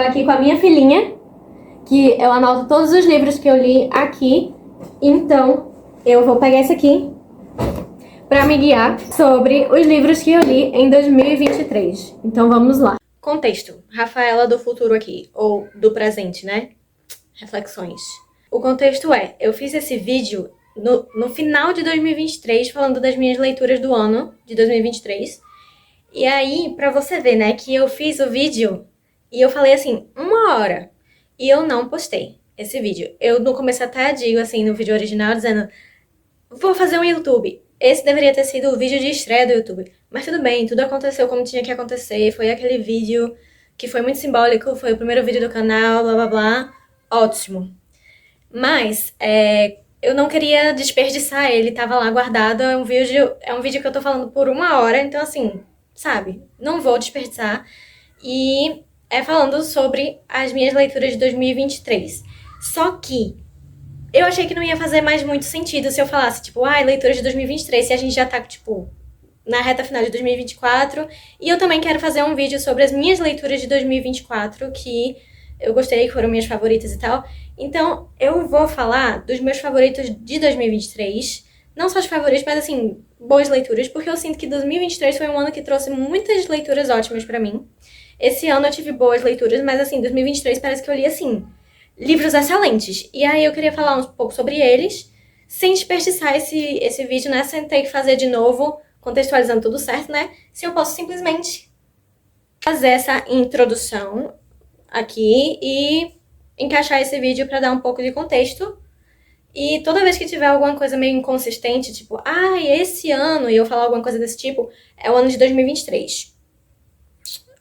aqui com a minha filhinha, que eu anoto todos os livros que eu li aqui. Então, eu vou pegar esse aqui para me guiar sobre os livros que eu li em 2023. Então, vamos lá. Contexto. Rafaela do futuro aqui, ou do presente, né? Reflexões. O contexto é, eu fiz esse vídeo no final de 2023, falando das minhas leituras do ano de 2023. E aí, pra você ver, né, que eu fiz o vídeo e eu falei assim, 1 hora. E eu não postei esse vídeo. Eu no começo até digo assim, no vídeo original, dizendo, vou fazer um YouTube. Esse deveria ter sido o vídeo de estreia do YouTube. Mas tudo bem, tudo aconteceu como tinha que acontecer. Foi aquele vídeo que foi muito simbólico, foi o primeiro vídeo do canal, blá blá blá. Ótimo. Mas, eu não queria desperdiçar ele, tava lá guardado. É um vídeo que eu tô falando por 1 hora, então assim, sabe? Não vou desperdiçar. E é falando sobre as minhas leituras de 2023. Só que eu achei que não ia fazer mais muito sentido se eu falasse, tipo, leituras de 2023, se a gente já tá, tipo, na reta final de 2024. E eu também quero fazer um vídeo sobre as minhas leituras de 2024, que eu gostei, que foram minhas favoritas e tal. Então, eu vou falar dos meus favoritos de 2023. Não só os favoritos, mas, assim, boas leituras, porque eu sinto que 2023 foi um ano que trouxe muitas leituras ótimas pra mim. Esse ano eu tive boas leituras, mas, assim, 2023 parece que eu li, assim, livros excelentes. E aí eu queria falar um pouco sobre eles, sem desperdiçar esse vídeo, né? Sem ter que fazer de novo, contextualizando tudo certo, né? Se eu posso simplesmente fazer essa introdução aqui e encaixar esse vídeo pra dar um pouco de contexto. E toda vez que tiver alguma coisa meio inconsistente, tipo, esse ano, e eu falar alguma coisa desse tipo, é o ano de 2023.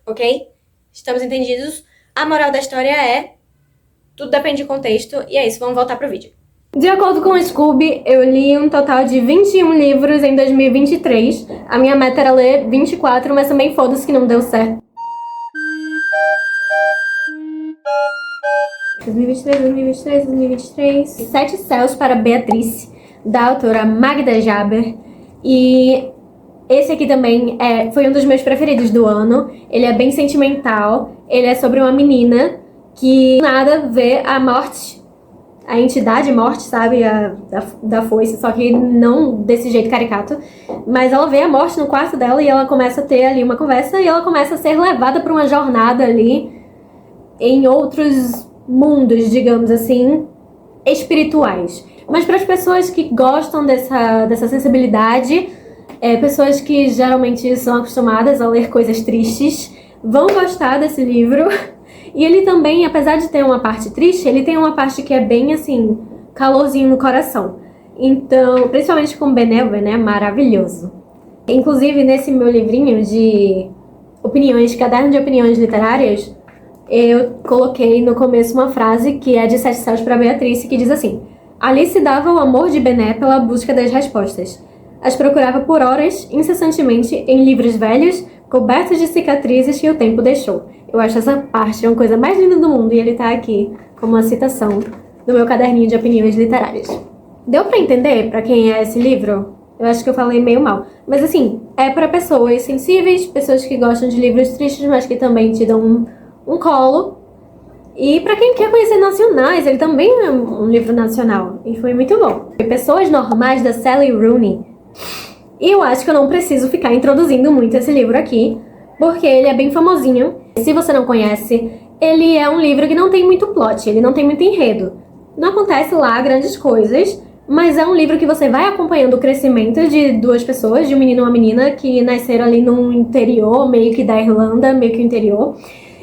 Ok? Estamos entendidos? A moral da história é, tudo depende de contexto, e é isso, vamos voltar pro vídeo. De acordo com o Scooby, eu li um total de 21 livros em 2023. A minha meta era ler 24, mas também foda-se que não deu certo. 2023. Sete Céus para Beatriz, da autora Magda Jaber. E esse aqui também foi um dos meus preferidos do ano. Ele é bem sentimental. Ele é sobre uma menina que nada vê a morte, a entidade morte, sabe? Da foice, só que não desse jeito caricato. Mas ela vê a morte no quarto dela e ela começa a ter ali uma conversa e ela começa a ser levada para uma jornada ali em outros mundos, digamos assim, espirituais. Mas para as pessoas que gostam dessa sensibilidade, pessoas que geralmente são acostumadas a ler coisas tristes, vão gostar desse livro. E ele também, apesar de ter uma parte triste, ele tem uma parte que é bem, assim, calorzinho no coração. Então, principalmente com Benévola, né? Maravilhoso. Inclusive, nesse meu livrinho de opiniões, caderno de opiniões literárias, eu coloquei no começo uma frase que é de Sete Céus para Beatriz, que diz assim: Alice dava o amor de Bené pela busca das respostas. As procurava por horas, incessantemente, em livros velhos, cobertos de cicatrizes que o tempo deixou. Eu acho essa parte uma coisa mais linda do mundo e ele tá aqui como uma citação do meu caderninho de opiniões literárias. Deu pra entender pra quem é esse livro? Eu acho que eu falei meio mal. Mas assim, é pra pessoas sensíveis, pessoas que gostam de livros tristes, mas que também te dão um colo. E pra quem quer conhecer nacionais, ele também é um livro nacional. E foi muito bom. Pessoas Normais, da Sally Rooney. E eu acho que eu não preciso ficar introduzindo muito esse livro aqui, porque ele é bem famosinho. Se você não conhece, ele é um livro que não tem muito plot, ele não tem muito enredo. Não acontece lá grandes coisas, mas é um livro que você vai acompanhando o crescimento de duas pessoas, de um menino e uma menina, que nasceram ali no interior, meio que da Irlanda, meio que o interior.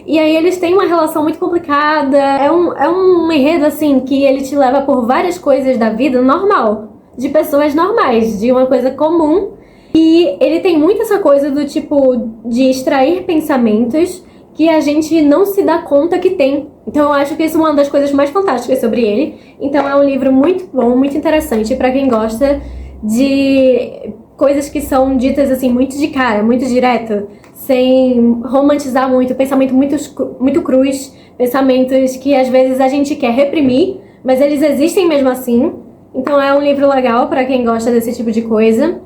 E aí eles têm uma relação muito complicada. É um enredo, assim, que ele te leva por várias coisas da vida normal, de pessoas normais, de uma coisa comum. E ele tem muito essa coisa do tipo de extrair pensamentos que a gente não se dá conta que tem. Então eu acho que isso é uma das coisas mais fantásticas sobre ele. Então é um livro muito bom, muito interessante pra quem gosta de coisas que são ditas assim muito de cara, muito direto, sem romantizar muito, pensamento muito cruz, pensamentos que às vezes a gente quer reprimir, mas eles existem mesmo assim. Então é um livro legal pra quem gosta desse tipo de coisa.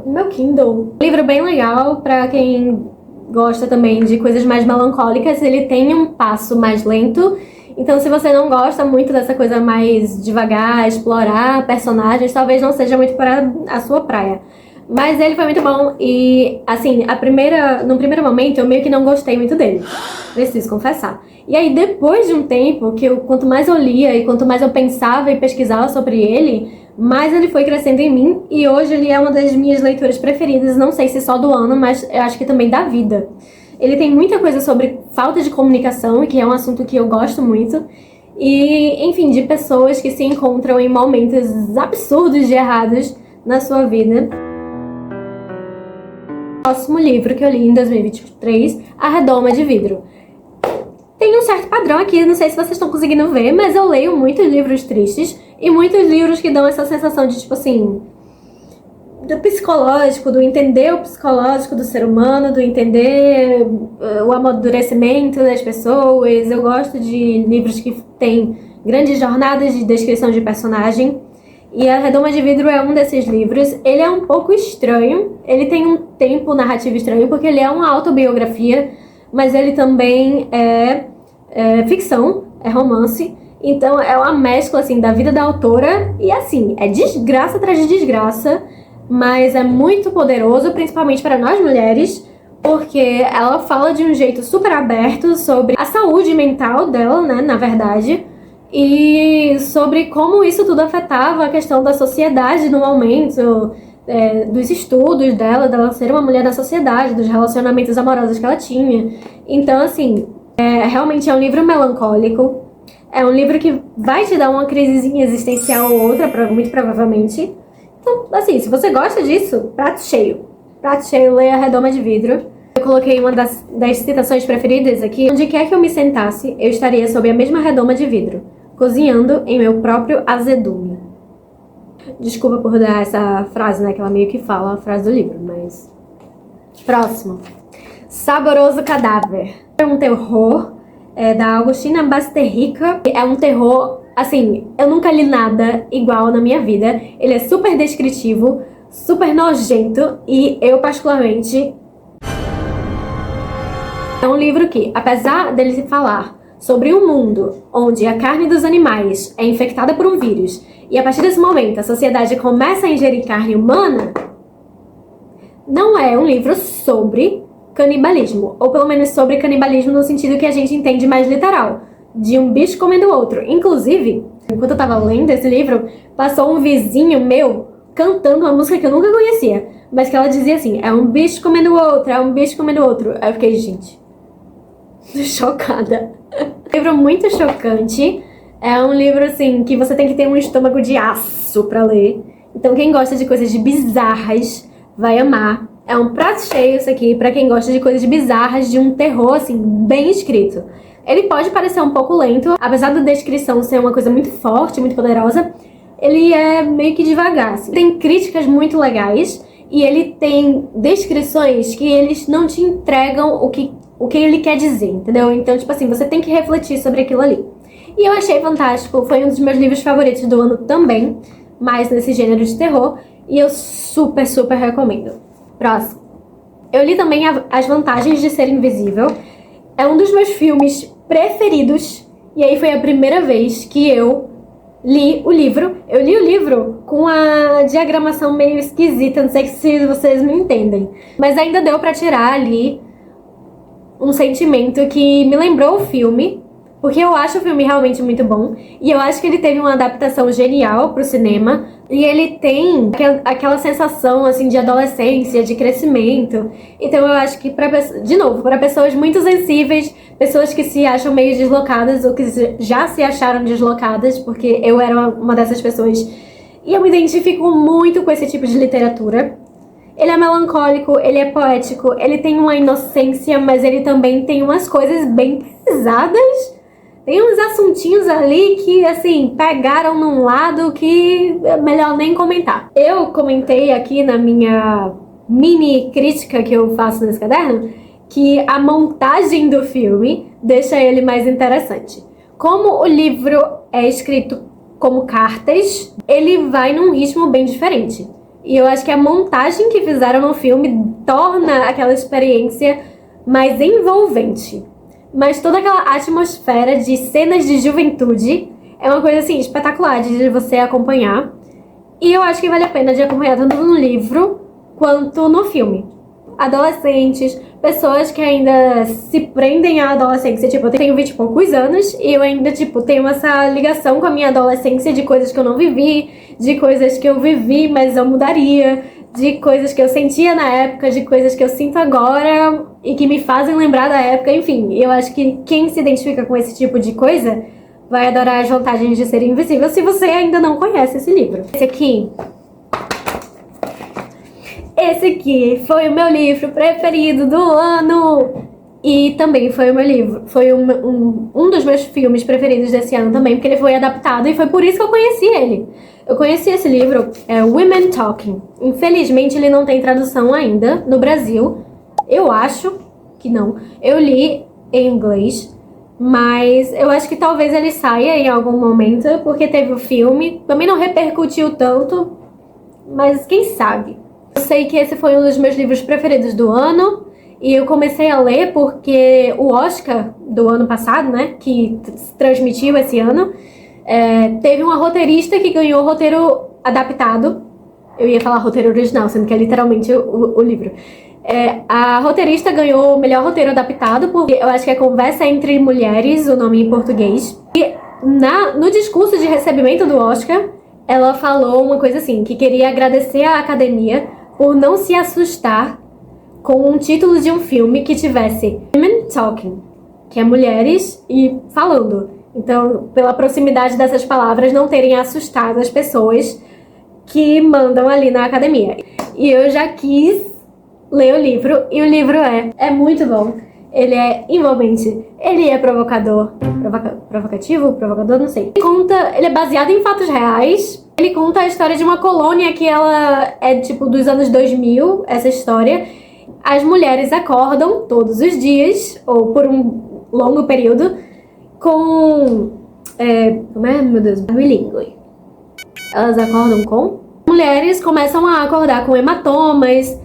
Meu Kindle. Livro bem legal pra quem gosta também de coisas mais melancólicas, ele tem um passo mais lento. Então, se você não gosta muito dessa coisa mais devagar, explorar personagens, talvez não seja muito para a sua praia. Mas ele foi muito bom e, assim, no primeiro momento eu meio que não gostei muito dele. Preciso confessar. E aí, depois de um tempo, quanto mais eu lia e quanto mais eu pensava e pesquisava sobre ele, mais ele foi crescendo em mim. E hoje ele é uma das minhas leituras preferidas, não sei se só do ano, mas eu acho que também da vida. Ele tem muita coisa sobre falta de comunicação, que é um assunto que eu gosto muito. E, enfim, de pessoas que se encontram em momentos absurdos de errados na sua vida. Próximo livro que eu li em 2023, A Redoma de Vidro. Tem um certo padrão aqui, não sei se vocês estão conseguindo ver, mas eu leio muitos livros tristes e muitos livros que dão essa sensação de, tipo assim, do psicológico, do entender o psicológico do ser humano, do entender o amadurecimento das pessoas. Eu gosto de livros que têm grandes jornadas de descrição de personagem. E A Redoma de Vidro é um desses livros. Ele é um pouco estranho, ele tem um tempo narrativo estranho, porque ele é uma autobiografia, mas ele também é ficção, é romance. Então é uma mescla, assim, da vida da autora. E, assim, é desgraça atrás de desgraça, mas é muito poderoso, principalmente para nós mulheres, porque ela fala de um jeito super aberto sobre a saúde mental dela, né, na verdade, e sobre como isso tudo afetava a questão da sociedade no momento, dos estudos dela ser uma mulher da sociedade, dos relacionamentos amorosos que ela tinha. Então, assim, realmente é um livro melancólico, é um livro que vai te dar uma crisezinha existencial ou outra, muito provavelmente. Então, assim, se você gosta disso, prato cheio. Prato cheio, leia A Redoma de Vidro. Eu coloquei uma das citações preferidas aqui. Onde quer que eu me sentasse, eu estaria sob a mesma redoma de vidro, cozinhando em meu próprio azedume. Desculpa por dar essa frase, né? Que ela meio que fala a frase do livro, mas... Próximo. Saboroso Cadáver. É um terror da Agustina Basterrica. É um terror, assim, eu nunca li nada igual na minha vida. Ele é super descritivo, super nojento e eu, particularmente... É um livro que, apesar dele se falar sobre um mundo onde a carne dos animais é infectada por um vírus e a partir desse momento a sociedade começa a ingerir carne humana, não é um livro sobre canibalismo, ou pelo menos sobre canibalismo no sentido que a gente entende mais literal, de um bicho comendo o outro. Inclusive, enquanto eu tava lendo esse livro, passou um vizinho meu cantando uma música que eu nunca conhecia, mas que ela dizia assim, é um bicho comendo o outro, é um bicho comendo o outro. Aí eu fiquei, gente, chocada. Um livro muito chocante. É um livro, assim, que você tem que ter um estômago de aço pra ler. Então quem gosta de coisas bizarras vai amar. É um prato cheio isso aqui pra quem gosta de coisas bizarras, de um terror, assim, bem escrito. Ele pode parecer um pouco lento, apesar da descrição ser uma coisa muito forte, muito poderosa. Ele é meio que devagar, assim. Tem críticas muito legais e ele tem descrições que eles não te entregam o que ele quer dizer, entendeu? Então, tipo assim, você tem que refletir sobre aquilo ali. E eu achei fantástico, foi um dos meus livros favoritos do ano também, mais nesse gênero de terror, e eu super, super recomendo. Próximo. Eu li também As Vantagens de Ser Invisível. É um dos meus filmes preferidos, e aí foi a primeira vez que eu li o livro. Eu li o livro com a diagramação meio esquisita, não sei se vocês me entendem, mas ainda deu pra tirar ali um sentimento que me lembrou o filme, porque eu acho o filme realmente muito bom, e eu acho que ele teve uma adaptação genial pro cinema, e ele tem aquela sensação, assim, de adolescência, de crescimento. Então eu acho que, de novo, para pessoas muito sensíveis, pessoas que se acham meio deslocadas, ou que já se acharam deslocadas, porque eu era uma dessas pessoas, e eu me identifico muito com esse tipo de literatura. Ele é melancólico, ele é poético, ele tem uma inocência, mas ele também tem umas coisas bem pesadas. Tem uns assuntinhos ali que, assim, pegaram num lado que é melhor nem comentar. Eu comentei aqui na minha mini crítica que eu faço nesse caderno que a montagem do filme deixa ele mais interessante. Como o livro é escrito como cartas, ele vai num ritmo bem diferente. E eu acho que a montagem que fizeram no filme torna aquela experiência mais envolvente. Mas toda aquela atmosfera de cenas de juventude é uma coisa, assim, espetacular de você acompanhar. E eu acho que vale a pena de acompanhar tanto no livro quanto no filme. Adolescentes, pessoas que ainda se prendem à adolescência. Tipo, eu tenho 20 e poucos anos e eu ainda, tipo, tenho essa ligação com a minha adolescência de coisas que eu não vivi, de coisas que eu vivi, mas eu mudaria, de coisas que eu sentia na época, de coisas que eu sinto agora e que me fazem lembrar da época. Enfim, eu acho que quem se identifica com esse tipo de coisa vai adorar as vantagens de ser invisível se você ainda não conhece esse livro. Esse aqui foi o meu livro preferido do ano. E também foi o meu livro. Foi um dos meus filmes preferidos desse ano também, porque ele foi adaptado e foi por isso que eu conheci ele. Eu conheci esse livro, Women Talking. Infelizmente ele não tem tradução ainda no Brasil. Eu acho que não. Eu li em inglês, mas eu acho que talvez ele saia em algum momento, porque teve o filme. Também não repercutiu tanto, mas quem sabe. Eu sei que esse foi um dos meus livros preferidos do ano. E eu comecei a ler porque o Oscar do ano passado, né, que se transmitiu esse ano, teve uma roteirista que ganhou roteiro adaptado. Eu ia falar roteiro original, sendo que é literalmente o livro. A roteirista ganhou o melhor roteiro adaptado, porque eu acho que é Conversa entre Mulheres, o nome em português. E no discurso de recebimento do Oscar, ela falou uma coisa assim, que queria agradecer à academia por não se assustar com um título de um filme que tivesse Women Talking, que é mulheres e falando. Então, pela proximidade dessas palavras, não terem assustado as pessoas que mandam ali na academia. E eu já quis ler o livro, e o livro é muito bom. Ele é envolvente, ele é provocador, provocador, não sei. Ele é baseado em fatos reais. Ele conta a história de uma colônia que ela é tipo dos anos 2000, essa história. As mulheres acordam todos os dias, ou por um longo período, com... como é? Meu Deus, bilíngue. Elas acordam com... Mulheres começam a acordar com hematomas,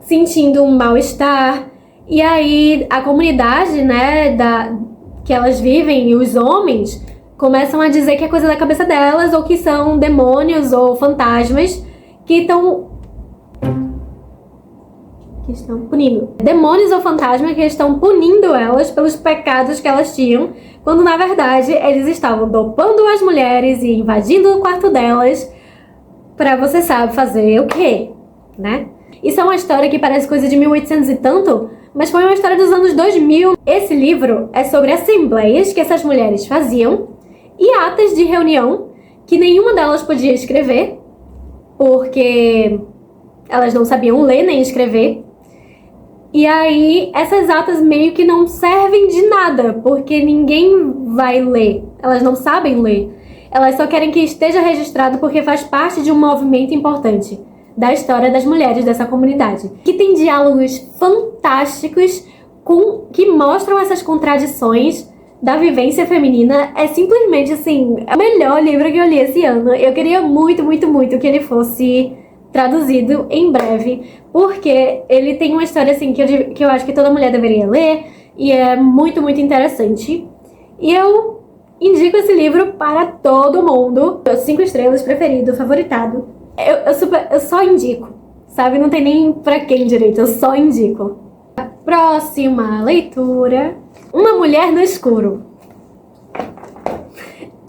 sentindo um mal-estar. E aí a comunidade, né, que elas vivem, e os homens, começam a dizer que é coisa da cabeça delas, ou que são demônios ou fantasmas que estão punindo. Demônios ou fantasmas que estão punindo elas pelos pecados que elas tinham, quando na verdade eles estavam dopando as mulheres e invadindo o quarto delas pra você sabe fazer o quê, né? Isso é uma história que parece coisa de 1800 e tanto, mas foi uma história dos anos 2000. Esse livro é sobre assembleias que essas mulheres faziam e atas de reunião que nenhuma delas podia escrever, porque elas não sabiam ler nem escrever. E aí, essas atas meio que não servem de nada, porque ninguém vai ler. Elas não sabem ler. Elas só querem que esteja registrado porque faz parte de um movimento importante da história das mulheres dessa comunidade. Que tem diálogos fantásticos que mostram essas contradições da vivência feminina. É simplesmente, assim, é o melhor livro que eu li esse ano. Eu queria muito, muito, muito que ele fosse traduzido em breve, porque ele tem uma história assim que eu acho que toda mulher deveria ler e é muito, muito interessante. E eu indico esse livro para todo mundo. 5 estrelas, preferido, favoritado. Eu só indico, sabe? Não tem nem pra quem direito, eu só indico. A próxima leitura: Uma Mulher no Escuro.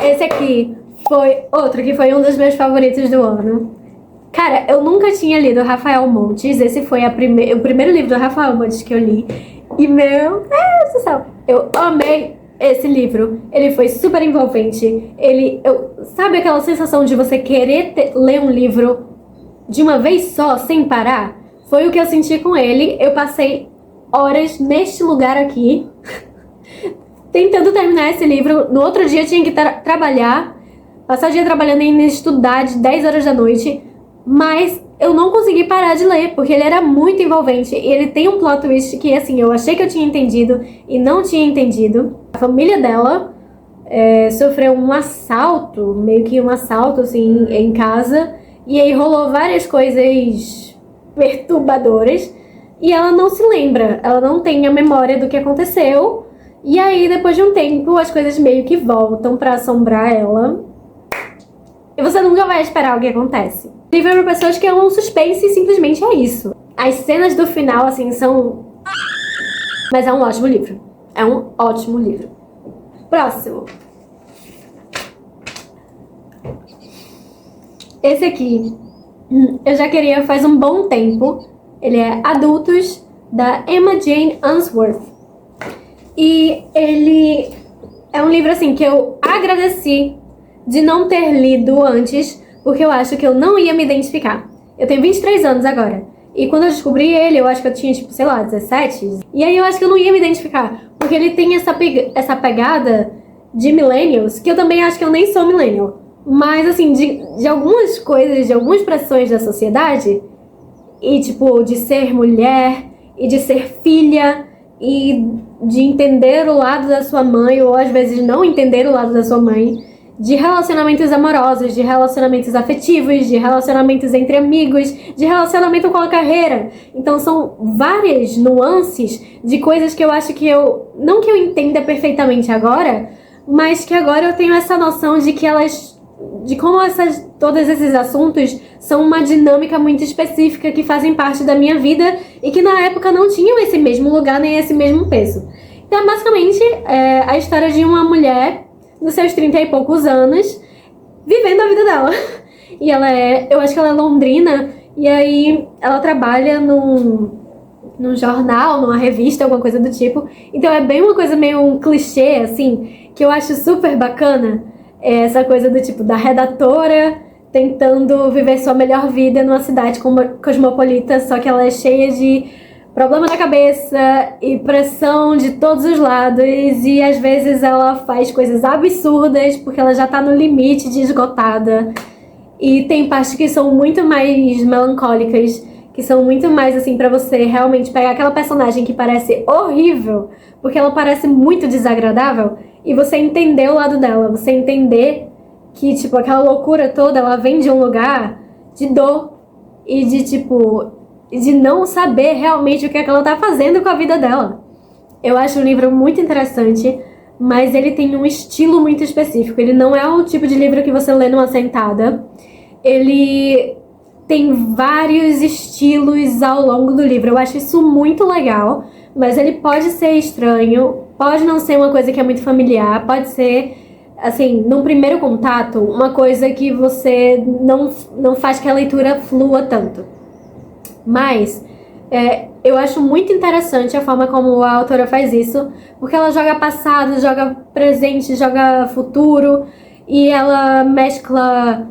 Esse aqui foi outro que foi um dos meus favoritos do ano. Cara, eu nunca tinha lido Rafael Montes. Esse foi o primeiro livro do Rafael Montes que eu li. E meu Deus do céu, eu amei esse livro. Ele foi super envolvente. Sabe aquela sensação de você querer ler um livro de uma vez só, sem parar? Foi o que eu senti com ele. Eu passei horas neste lugar aqui tentando terminar esse livro. No outro dia eu tinha que trabalhar, passar o dia trabalhando e indo estudar de 10 horas da noite. Mas eu não consegui parar de ler, porque ele era muito envolvente. E ele tem um plot twist que, assim, eu achei que eu tinha entendido e não tinha entendido. A família dela sofreu um assalto, meio que um assalto, assim, em casa. E aí rolou várias coisas perturbadoras. e ela não se lembra, ela não tem a memória do que aconteceu. E aí, depois de um tempo, as coisas meio que voltam pra assombrar ela. E você nunca vai esperar o que acontece. O livro é para pessoas que amam suspense e simplesmente é isso. As cenas do final, assim, são... Mas é um ótimo livro. É um ótimo livro. Próximo. Esse aqui, eu já queria faz um bom tempo. Ele é Adultos, da Emma Jane Unsworth. E ele é um livro, assim, que eu agradeci de não ter lido antes, porque eu acho que eu não ia me identificar. Eu tenho 23 anos agora. E quando eu descobri ele, eu acho que eu tinha, tipo, sei lá, 17. E aí eu acho que eu não ia me identificar. Porque ele tem essa pegada de millennials, que eu também acho que eu nem sou millennial. Mas, assim, de algumas coisas, de algumas pressões da sociedade, e, tipo, de ser mulher, e de ser filha, e de entender o lado da sua mãe, ou às vezes não entender o lado da sua mãe, de relacionamentos amorosos, de relacionamentos afetivos, de relacionamentos entre amigos, de relacionamento com a carreira. Então são várias nuances de coisas que eu acho que não que eu entenda perfeitamente agora, mas que agora eu tenho essa noção de que como todos esses assuntos são uma dinâmica muito específica que fazem parte da minha vida e que na época não tinham esse mesmo lugar nem esse mesmo peso. Então, basicamente, é a história de uma mulher nos seus 30 e poucos anos, vivendo a vida dela. E eu acho que ela é londrina, e aí ela trabalha num jornal, numa revista, alguma coisa do tipo. Então é bem uma coisa meio um clichê, assim, que eu acho super bacana. É essa coisa do tipo, da redatora tentando viver sua melhor vida numa cidade cosmopolita, só que ela é cheia de problema na cabeça e pressão de todos os lados, e às vezes ela faz coisas absurdas porque ela já tá no limite de esgotada. E tem partes que são muito mais melancólicas, que são muito mais assim pra você realmente pegar aquela personagem que parece horrível, porque ela parece muito desagradável, e você entender o lado dela, você entender que, tipo, aquela loucura toda, ela vem de um lugar de dor e de não saber realmente o que é que ela tá fazendo com a vida dela. Eu acho o livro muito interessante, mas ele tem um estilo muito específico. Ele não é o tipo de livro que você lê numa sentada. Ele tem vários estilos ao longo do livro. Eu acho isso muito legal, mas ele pode ser estranho, pode não ser uma coisa que é muito familiar, pode ser, assim, num primeiro contato, uma coisa que você não faz que a leitura flua tanto. Mas eu acho muito interessante a forma como a autora faz isso, porque ela joga passado, joga presente, joga futuro, e ela mescla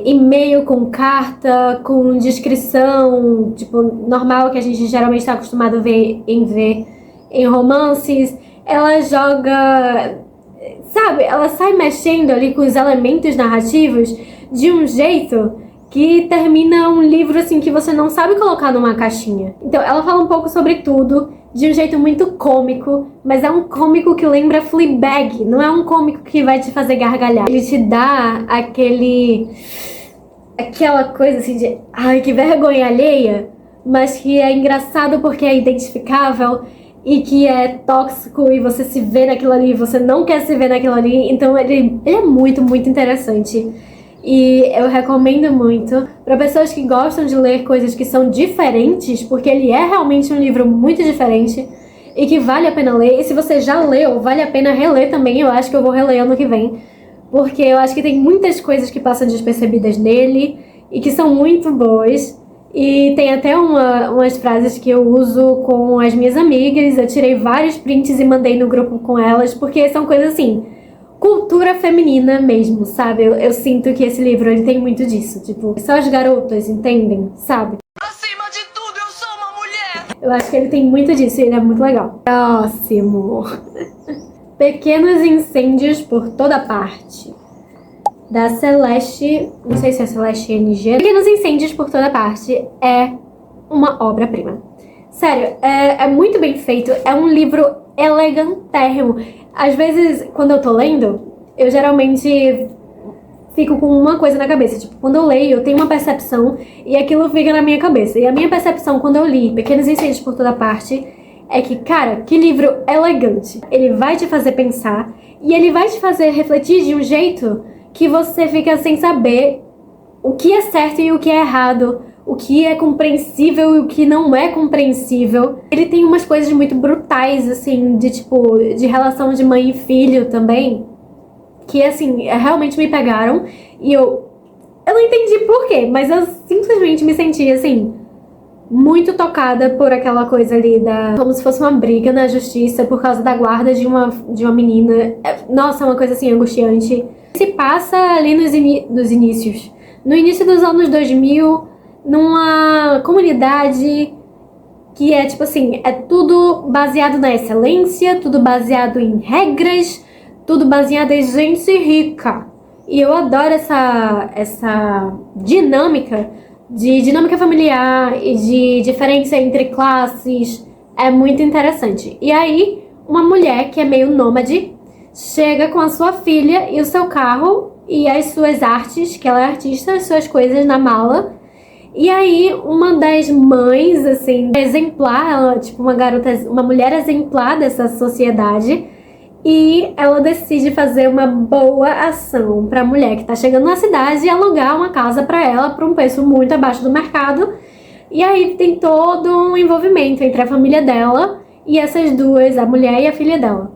e-mail com carta, com descrição, tipo, normal, que a gente geralmente está acostumado a ver em romances. Ela joga, sabe, ela sai mexendo ali com os elementos narrativos de um jeito que termina um livro, assim, que você não sabe colocar numa caixinha. Então, ela fala um pouco sobre tudo, de um jeito muito cômico, mas é um cômico que lembra Fleabag, não é um cômico que vai te fazer gargalhar. Ele te dá aquela coisa, assim, de ai, que vergonha alheia, mas que é engraçado porque é identificável e que é tóxico e você se vê naquilo ali, você não quer se ver naquilo ali. Então, ele é muito, muito interessante. E eu recomendo muito para pessoas que gostam de ler coisas que são diferentes, porque ele é realmente um livro muito diferente e que vale a pena ler. E se você já leu, vale a pena reler também. Eu acho que eu vou reler ano que vem, porque eu acho que tem muitas coisas que passam despercebidas nele e que são muito boas. E tem até umas frases que eu uso com as minhas amigas. Eu tirei vários prints e mandei no grupo com elas, porque são coisas assim, cultura feminina mesmo, sabe? Eu sinto que esse livro, ele tem muito disso. Tipo, só as garotas entendem, sabe? Acima de tudo, eu sou uma mulher! Eu acho que ele tem muito disso e ele é muito legal. Próximo. Pequenos Incêndios por Toda Parte, da Celeste... Não sei se é Celeste NG. Pequenos Incêndios por Toda Parte é uma obra-prima. Sério, é muito bem feito. É um livro elegantérrimo. Às vezes, quando eu tô lendo, eu geralmente fico com uma coisa na cabeça. Tipo, quando eu leio, eu tenho uma percepção e aquilo fica na minha cabeça. E a minha percepção quando eu li Pequenos Incêndios por Toda Parte é que, cara, que livro elegante. Ele vai te fazer pensar e ele vai te fazer refletir de um jeito que você fica sem saber o que é certo e o que é errado, o que é compreensível e o que não é compreensível. Ele tem umas coisas muito brutais, assim, de tipo, de relação de mãe e filho também, que, assim, realmente me pegaram. E eu não entendi por quê, mas eu simplesmente me senti, assim, muito tocada por aquela coisa ali como se fosse uma briga na justiça por causa da guarda de uma menina. Nossa, é uma coisa, assim, angustiante. Se passa ali nos inícios. No início dos anos 2000, numa comunidade que é, tipo assim, é tudo baseado na excelência, tudo baseado em regras, tudo baseado em gente rica. E eu adoro essa dinâmica familiar e de diferença entre classes. É muito interessante. E aí, uma mulher que é meio nômade chega com a sua filha e o seu carro e as suas artes, que ela é artista, as suas coisas na mala. E aí, uma das mães, assim, exemplar, ela, tipo, uma mulher exemplar dessa sociedade, e ela decide fazer uma boa ação pra mulher que tá chegando na cidade e alugar uma casa pra ela por um preço muito abaixo do mercado. E aí tem todo um envolvimento entre a família dela e essas duas, a mulher e a filha dela.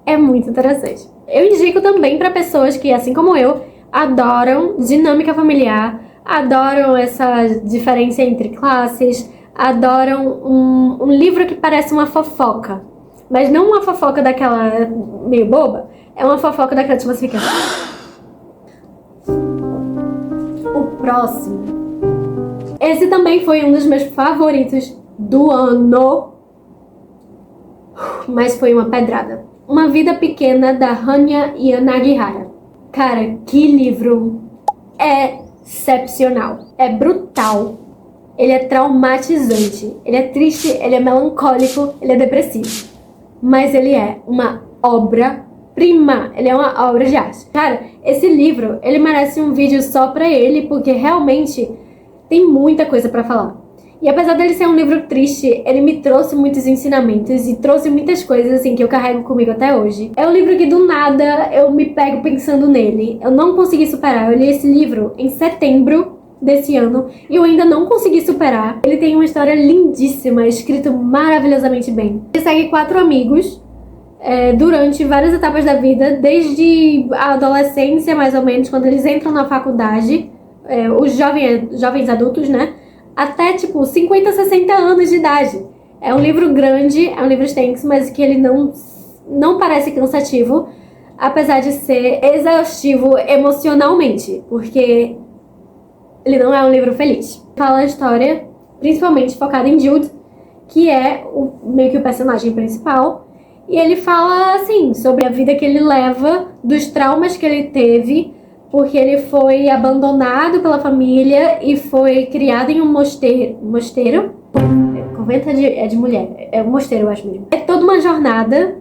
É muito interessante. Eu indico também pra pessoas que, assim como eu, adoram dinâmica familiar, adoram essa diferença entre classes, adoram um livro que parece uma fofoca. Mas não uma fofoca daquela meio boba, é uma fofoca daquela que você fica... O próximo. Esse também foi um dos meus favoritos do ano, mas foi uma pedrada. Uma Vida Pequena, da Hanya Yanagihara. Cara, que livro excepcional. É brutal. Ele é traumatizante. Ele é triste, ele é melancólico, ele é depressivo. Mas ele é uma obra-prima. Ele é uma obra de arte. Cara, esse livro, ele merece um vídeo só pra ele, porque realmente tem muita coisa pra falar. E apesar dele ser um livro triste, ele me trouxe muitos ensinamentos e trouxe muitas coisas, assim, que eu carrego comigo até hoje. É um livro que, do nada, eu me pego pensando nele. Eu não consegui superar. Eu li esse livro em setembro desse ano e eu ainda não consegui superar. Ele tem uma história lindíssima, escrito maravilhosamente bem. Ele segue 4 amigos durante várias etapas da vida, desde a adolescência, mais ou menos, quando eles entram na faculdade, os jovens adultos, né? Até, tipo, 50, 60 anos de idade. É um livro grande, é um livro extenso, mas que ele não parece cansativo, apesar de ser exaustivo emocionalmente, porque ele não é um livro feliz. Fala a história, principalmente focada em Jude, que é meio que o personagem principal, e ele fala, assim, sobre a vida que ele leva, dos traumas que ele teve, porque ele foi abandonado pela família e foi criado em um mosteiro. Convento é de mulher, é um mosteiro, eu acho mesmo. É toda uma jornada,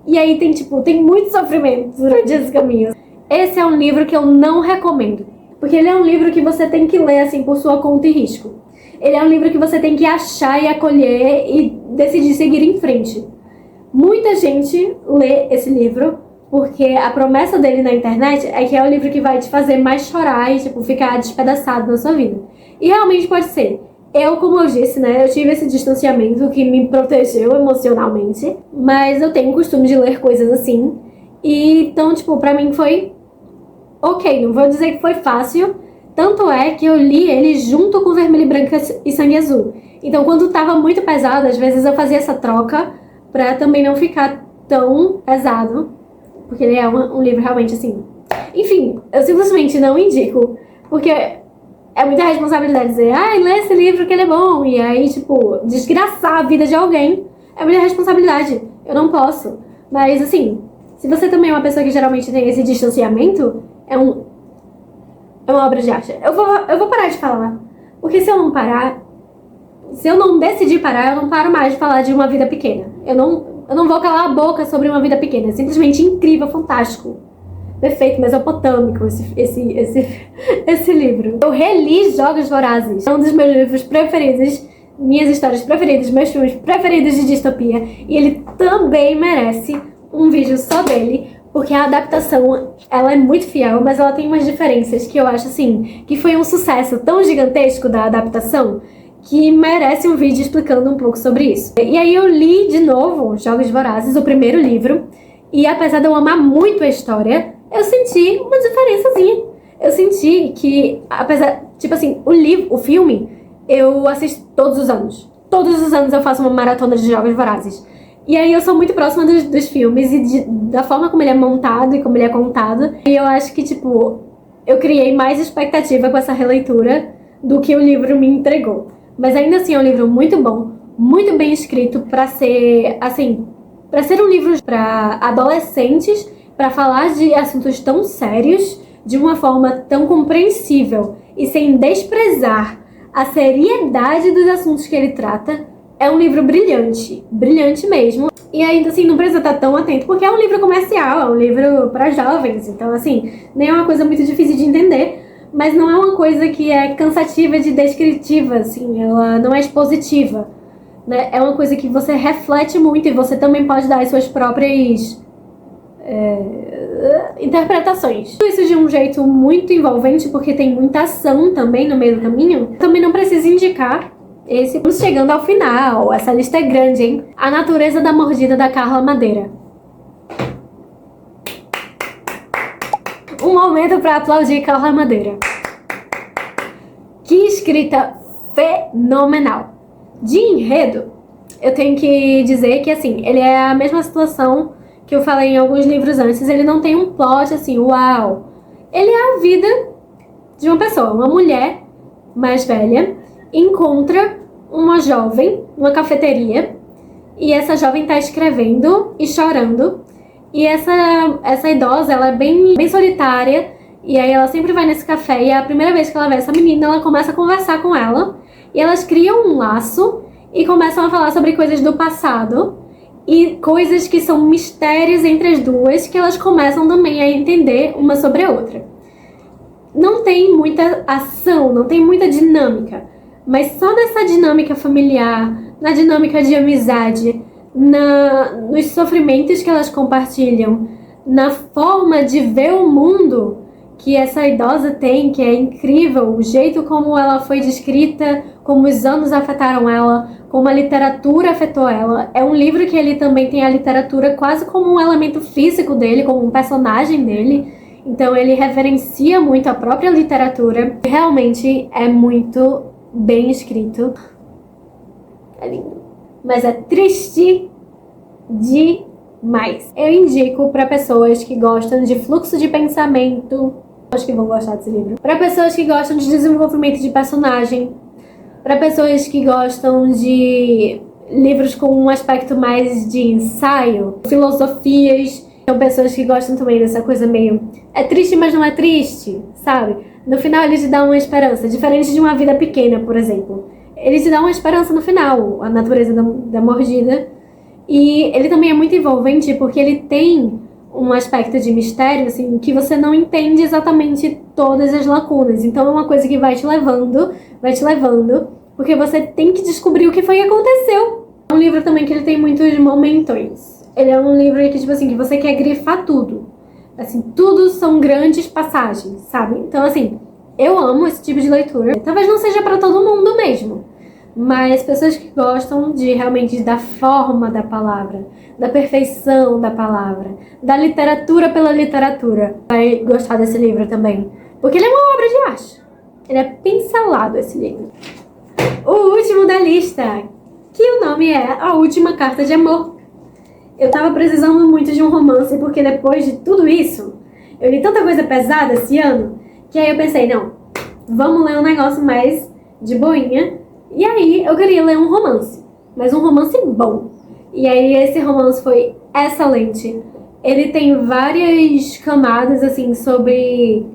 e aí tem muito sofrimento durante esse caminho. Esse é um livro que eu não recomendo, porque ele é um livro que você tem que ler, assim, por sua conta e risco. Ele é um livro que você tem que achar e acolher e decidir seguir em frente. Muita gente lê esse livro porque a promessa dele na internet é que é o livro que vai te fazer mais chorar e, tipo, ficar despedaçado na sua vida. E realmente pode ser. Como eu disse, né, eu tive esse distanciamento que me protegeu emocionalmente, mas eu tenho o costume de ler coisas assim. E então, tipo, pra mim foi ok, não vou dizer que foi fácil. Tanto é que eu li ele junto com Vermelho e Branco e Sangue Azul. Então, quando tava muito pesado, às vezes eu fazia essa troca pra também não ficar tão pesado, porque ele é um livro realmente assim. Enfim, eu simplesmente não indico, porque é muita responsabilidade dizer, lê esse livro que ele é bom, e aí, tipo, desgraçar a vida de alguém é muita responsabilidade. Eu não posso. Mas, assim, se você também é uma pessoa que geralmente tem esse distanciamento, é uma obra de arte. Eu vou parar de falar, porque se eu não parar, se eu não decidir parar, eu não paro mais de falar de Uma Vida Pequena. Eu não vou calar a boca sobre Uma Vida Pequena. É simplesmente incrível, fantástico. perfeito, mesopotâmico, esse livro. Eu reli Jogos Vorazes. É um dos meus livros preferidos, minhas histórias preferidas, meus filmes preferidos de distopia. E ele também merece um vídeo só dele, porque a adaptação, ela é muito fiel, mas ela tem umas diferenças que eu acho, assim, que foi um sucesso tão gigantesco da adaptação, que merece um vídeo explicando um pouco sobre isso. E aí eu li de novo Jogos Vorazes, o primeiro livro, e apesar de eu amar muito a história, eu senti uma diferençazinha. Eu senti que, apesar, tipo assim, o filme, eu assisto todos os anos. Todos os anos eu faço uma maratona de Jogos Vorazes. E aí eu sou muito próxima dos filmes e da forma como ele é montado e como ele é contado. E eu acho que, tipo, eu criei mais expectativa com essa releitura do que o livro me entregou. Mas ainda assim é um livro muito bom, muito bem escrito pra ser, assim, pra ser um livro pra adolescentes, pra falar de assuntos tão sérios de uma forma tão compreensível e sem desprezar a seriedade dos assuntos que ele trata. É um livro brilhante, brilhante mesmo. E ainda assim, não precisa estar tão atento, porque é um livro comercial, é um livro para jovens. Então, assim, nem é uma coisa muito difícil de entender, mas não é uma coisa que é cansativa de descritiva, assim, ela não é expositiva, né? É uma coisa que você reflete muito e você também pode dar as suas próprias interpretações. Tudo isso de um jeito muito envolvente, porque tem muita ação também no meio do caminho. Também não preciso indicar esse. Estamos chegando ao final. Essa lista é grande, hein? A Natureza da Mordida, da Carla Madeira. Um momento para aplaudir Carla Madeira. Que escrita fenomenal. De enredo, eu tenho que dizer que, assim, ele é a mesma situação que eu falei em alguns livros antes. Ele não tem um plot, assim, uau. Ele é a vida de uma pessoa. Uma mulher mais velha encontra uma jovem numa cafeteria e essa jovem tá escrevendo e chorando. E essa idosa, ela é bem solitária, e aí ela sempre vai nesse café, e é a primeira vez que ela vê essa menina, ela começa a conversar com ela, e elas criam um laço e começam a falar sobre coisas do passado e coisas que são mistérios entre as duas, que elas começam também a entender uma sobre a outra. Não tem muita ação, não tem muita dinâmica, mas só nessa dinâmica familiar, na dinâmica de amizade, nos sofrimentos que elas compartilham, na forma de ver o mundo que essa idosa tem, que é incrível, o jeito como ela foi descrita, como os anos afetaram ela, como a literatura afetou ela. É um livro que ele também tem a literatura quase como um elemento físico dele, como um personagem dele. Então ele reverencia muito a própria literatura. Realmente é muito bem escrito. É lindo. Mas é triste demais. Eu indico para pessoas que gostam de fluxo de pensamento, acho que vão gostar desse livro. Para pessoas que gostam de desenvolvimento de personagem, para pessoas que gostam de livros com um aspecto mais de ensaio, filosofias. São pessoas que gostam também dessa coisa meio... é triste, mas não é triste, sabe? No final ele te dá uma esperança, diferente de Uma Vida Pequena, por exemplo. Ele te dá uma esperança no final, A Natureza da Mordida. E ele também é muito envolvente porque ele tem um aspecto de mistério, assim, que você não entende exatamente todas as lacunas. Então é uma coisa que vai te levando, porque você tem que descobrir o que foi que aconteceu. É um livro também que ele tem muitos momentões. Ele é um livro que, tipo assim, que você quer grifar tudo. Assim, tudo são grandes passagens, sabe? Então, assim, eu amo esse tipo de leitura. Talvez não seja pra todo mundo mesmo, mas pessoas que gostam de realmente da forma da palavra, da perfeição da palavra, da literatura pela literatura, vai gostar desse livro também. Porque ele é uma obra de arte. Ele é pincelado, esse livro. O último da lista, que o nome é A Última Carta de Amor. Eu tava precisando muito de um romance, porque depois de tudo isso, eu li tanta coisa pesada esse ano, que aí eu pensei, não, vamos ler um negócio mais de boinha. E aí eu queria ler um romance, mas um romance bom. E aí esse romance foi excelente. Ele tem várias camadas, assim, sobre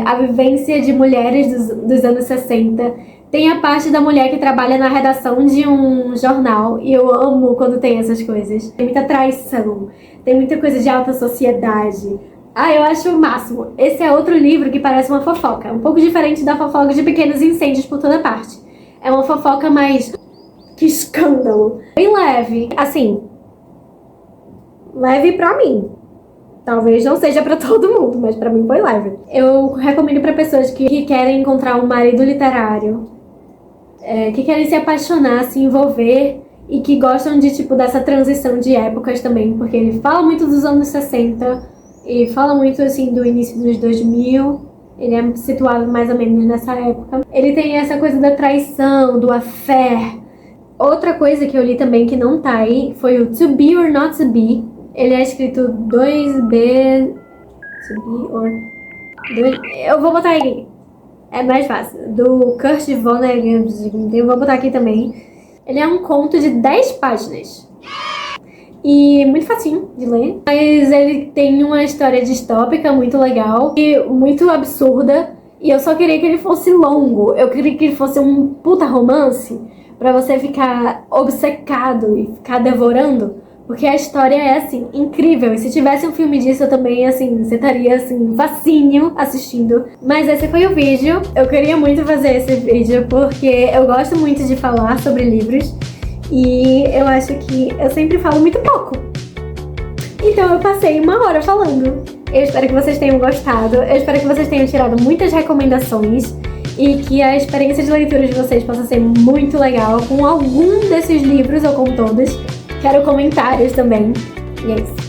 a vivência de mulheres dos anos 60. Tem a parte da mulher que trabalha na redação de um jornal, e eu amo quando tem essas coisas. Tem muita traição, tem muita coisa de alta sociedade, Ah, eu acho o máximo. Esse é outro livro que parece uma fofoca. Um pouco diferente da fofoca de pequenos incêndios por toda parte. É uma fofoca mais... Que escândalo. Bem leve. Assim, leve pra mim. Talvez não seja pra todo mundo, mas pra mim foi leve. Eu recomendo pra pessoas que querem encontrar um marido literário, que querem se apaixonar, se envolver e que gostam de, tipo, dessa transição de épocas também, porque ele fala muito dos anos 60 e fala muito, assim, do início dos 2000. Ele é situado mais ou menos nessa época. Ele tem essa coisa da traição, do affair. Outra coisa que eu li também que não tá aí foi o To Be or Not To Be. Ele é escrito 2B... To Be or... Eu vou botar aqui. É mais fácil. Do Kurt Vonnegut. Eu vou botar aqui também. Ele é um conto de 10 páginas. E muito facinho de ler. Mas ele tem uma história distópica muito legal. E muito absurda. E eu só queria que ele fosse longo. Eu queria que ele fosse um puta romance. Pra você ficar obcecado e ficar devorando. Porque a história é, assim, incrível. E se tivesse um filme disso, eu também, assim, você estaria, assim, facinho assistindo. Mas esse foi o vídeo. Eu queria muito fazer esse vídeo porque eu gosto muito de falar sobre livros. E eu acho que eu sempre falo muito pouco. Então eu passei 1 hora falando. Eu espero que vocês tenham gostado. Eu espero que vocês tenham tirado muitas recomendações. E que a experiência de leitura de vocês possa ser muito legal com algum desses livros ou com todos. Quero comentários também. E é isso.